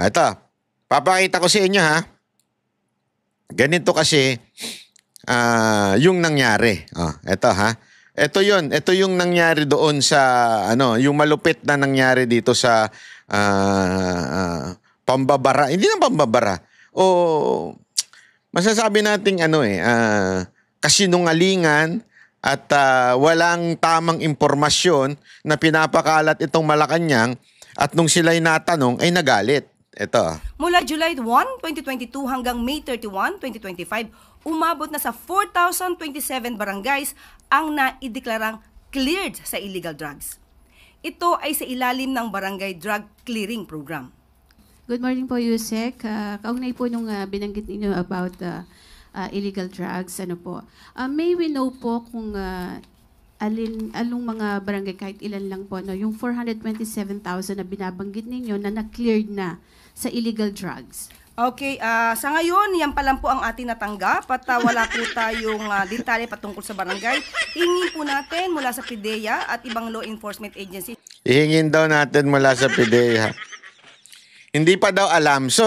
Ito, papakita ko sa inyo ha. Ganito kasi yung nangyari. Ito ha. Ito yun. Ito yung nangyari doon sa, yung malupit na nangyari dito sa pambabara. Hindi na pambabara. Masasabi nating kasinungalingan at walang tamang impormasyon na pinapakalat itong Malacanang at nung sila'y natanong ay nagalit. Ito. Mula July 1, 2022 hanggang May 31, 2025, umabot na sa 4,027 barangays ang naideklarang cleared sa illegal drugs. Ito ay sa ilalim ng Barangay Drug Clearing Program. Good morning po, Yusek. Kaugnay po nung binanggit ninyo about illegal drugs, may we know po kung anong mga barangay, kahit ilan lang po, yung 427,000 na binabanggit ninyo na na-cleared na sa illegal drugs? Okay, sa ngayon, yan pa lang po ang ating natanggap at wala po tayong detalye patungkol sa barangay. Hingin po natin mula sa PIDEA at ibang law enforcement agency. Ihingin daw natin mula sa PIDEA. Hindi pa daw alam. So,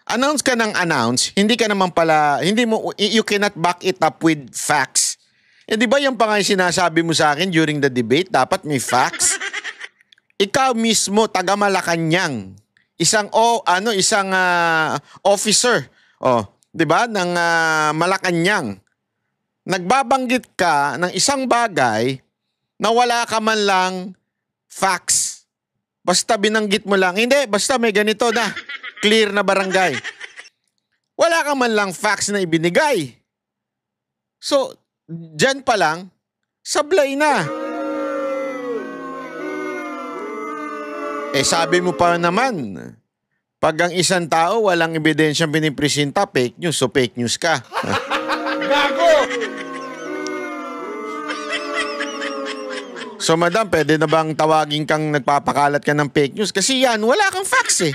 announce ka ng announce, hindi ka naman pala, you cannot back it up with facts. Di ba yung pa nga sinasabi mo sa akin during the debate, dapat may facts? Ikaw mismo, taga Malacanang, isang officer, di ba, ng Malacanang, nagbabanggit ka ng isang bagay na wala ka man lang facts. Basta binanggit mo lang, hindi, basta may ganito na, clear na barangay. Wala ka man lang facts na ibinigay. So, dyan pa lang, sablay na. Sabi mo pa naman, pag ang isang tao walang ebidensyang pinipresenta, fake news, so fake news ka. Gago! So, madam, pwede na bang tawagin kang nagpapakalat ka ng fake news? Kasi yan, wala kang facts eh.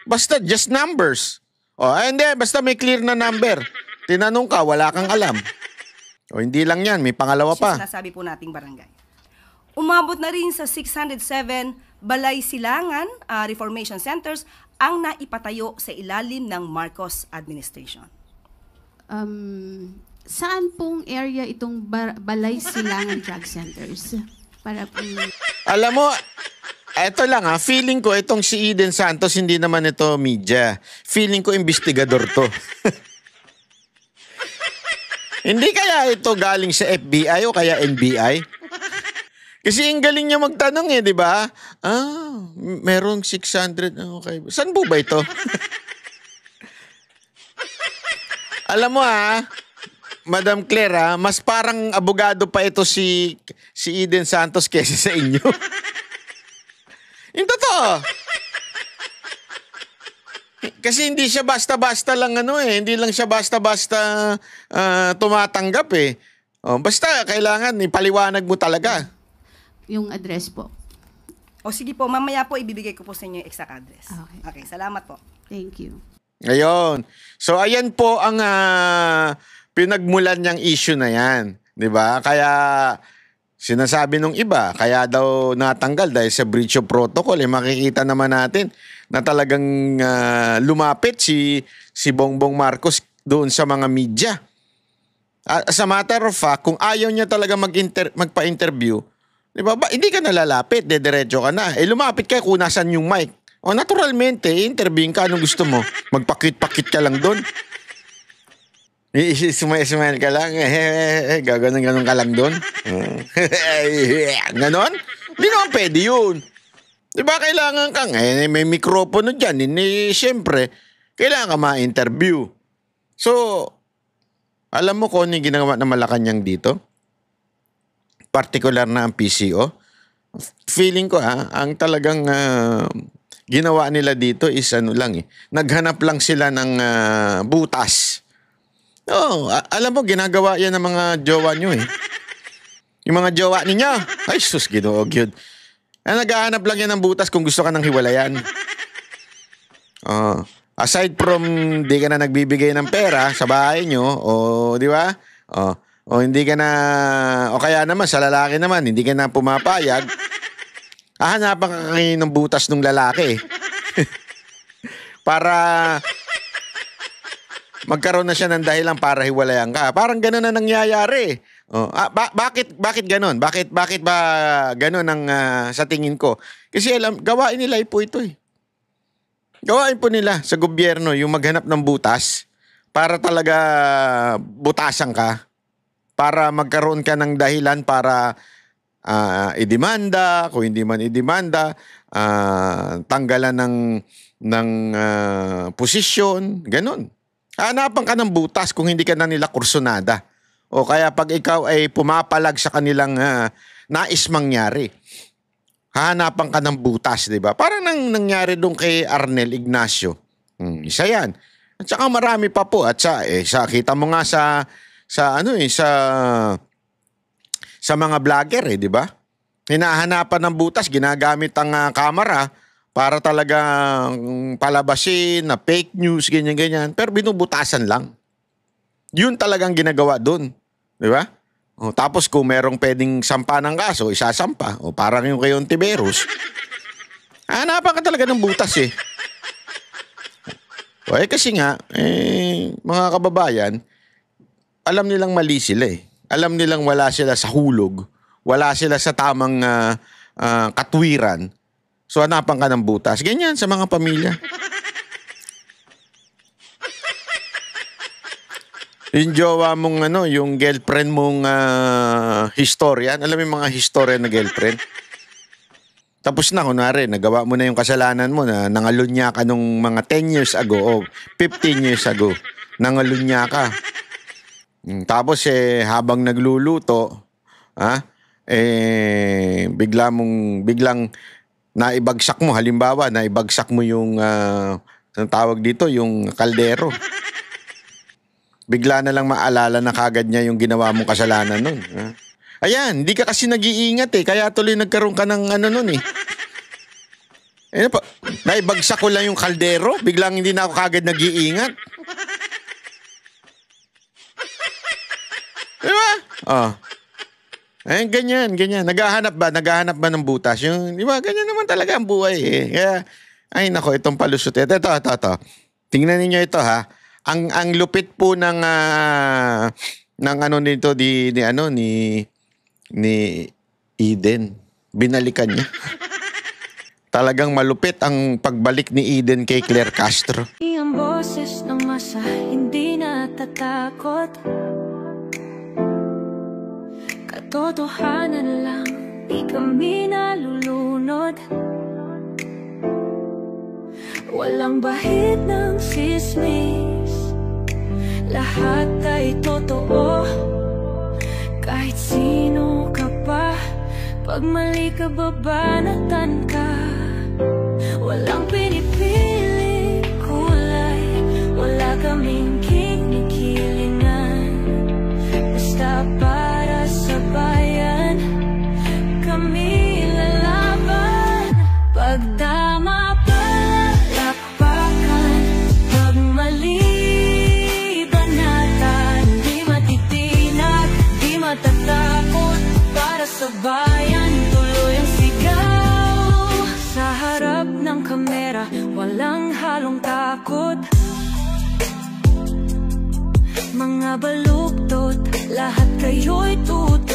Basta just numbers. Hindi, basta may clear na number. Tinanong ka, wala kang alam. Hindi lang yan, may pangalawa pa. Sinasabi po nating barangay. Umabot na rin sa 607 balay silangan, reformation centers, ang naipatayo sa ilalim ng Marcos administration. Saan pong area itong balay silangan drug centers? Alam mo, eto lang feeling ko itong si Eden Santos, hindi naman ito media. Feeling ko investigador to. Hindi kaya ito galing sa FBI o kaya NBI? Kasi ang galing niya magtanong di ba? Merong 600. Okay. Saan po ba ito? Alam mo Madam Claire, mas parang abogado pa ito si Eden Santos kaysa sa inyo. Yung totoo. Kasi hindi siya basta-basta lang hindi lang siya basta-basta tumatanggap basta kailangan ipaliwanag mo talaga. Yung address po. Sige po, mamaya po ibibigay ko po sa inyo yung exact address. Okay, salamat po. Thank you. Ngayon. So ayan po ang pinagmulan niyang issue na yan. Diba? Kaya sinasabi nung iba, kaya daw natanggal dahil sa breach of protocol. Makikita naman natin na talagang lumapit si Bongbong Marcos doon sa mga media. As a matter of fact, kung ayaw niya talaga magpa-interview, diba, hindi ka nalalapit, dediretso ka na. Lumapit ka kung nasan yung mic. Naturalmente, interviewin ka, anong gusto mo? Magpakit-pakit ka lang doon. Smile ka lang. Gaganon ka lang doon. Ganon? Hindi naman pwede yun. Diba kailangan kang, may mikropono dyan. Siyempre, kailangan ka ma-interview. So, alam mo kung ano yung ginawa ng Malacanang dito? Particular na ang PCO. Feeling ko ang talagang ginawa nila dito is naghanap lang sila ng butas. Alam mo, ginagawa yan ng mga jowa nyo Yung mga jowa ninyo. Ay, sus, Ginoo, yun. Naghahanap lang yan ng butas kung gusto ka ng hiwalayan. Aside from di ka na nagbibigay ng pera sa bahay nyo, di ba? Hindi ka na, o kaya naman sa lalaki naman, hindi ka na pumapayag, hahanapan ka ng butas ng lalaki. para magkaroon na siya ng dahilan para hiwalayan ka. Parang gano'n na nangyayari. Bakit gano'n? Bakit ba gano'n ang sa tingin ko? Kasi gawain nila po ito eh. Gawain po nila sa gobyerno yung maghanap ng butas para talaga butasan ka. Para magkaroon ka ng dahilan para idemanda, kung hindi man idemanda, tanggalan ng posisyon, ganun. Hanapan ka ng butas kung hindi ka na nila kursunada. O kaya pag ikaw ay pumapalag sa kanilang nais mangyari, hanapan ka ng butas, di ba? Parang nangyari doon kay Arnel Ignacio. Isa yan. At saka marami pa po. At kita mo nga sa mga vlogger di ba? Hinahanapan ng butas, ginagamit ang kamera para talagang palabasin na fake news, ganyan-ganyan. Pero binubutasan lang. Yun talagang ginagawa doon. Di ba? Tapos kung merong pwedeng sampa ng kaso, isasampa. Parang yung kay Ontiveros. Hanapan ka talaga ng butas eh. Kasi nga, mga kababayan, alam nilang mali sila eh. Alam nilang wala sila sa hulog. Wala sila sa tamang katwiran. So hanapan ka ng butas. Ganyan sa mga pamilya. Yung jowa mong yung girlfriend mong historian. Alam mo yung mga historian na girlfriend? Tapos na, kunwari, nagawa mo na yung kasalanan mo na nangalunya ka nung mga 10 years ago o 15 years ago. Nangalunya ka. Tapos habang nagluluto, biglang naibagsak mo, halimbawa, naibagsak mo yung, anong tawag dito, yung kaldero. Bigla na lang maalala na kagad niya yung ginawa mong kasalanan nun. Ayan, hindi ka kasi nag-iingat kaya tuloy nagkaroon ka ng nun naibagsak ko lang yung kaldero, biglang hindi na ako kagad nag-iingat. Diba? Ganyan. Naghahanap ba ng butas? Yung, di ba, ganyan naman talaga ang buhay Kaya, nako, itong palusot. Ito. Tingnan niyo ito Ang lupit po ng nito ni Eden. Binalikan niya. Talagang malupit ang pagbalik ni Eden kay Claire Castro. Ang boses ng masa hindi natatakot. Katotohanan lang, di kami nalulunod. Walang bahid ng sismis, lahat ay totoo. Kahit sino ka pa, pag mali ka babanatan ka. Walang pinipili kulay, wala kaming kinikilingan. Basta para sa bayan, kami lalaban. Pagdama palakpakan, pag mali banatan. Di matitinag, di matatakot, para sa bayan tuloy ang sigaw. Sa harap ng kamera, walang halong takot. Mga baluktot, lahat kayo'y tutok.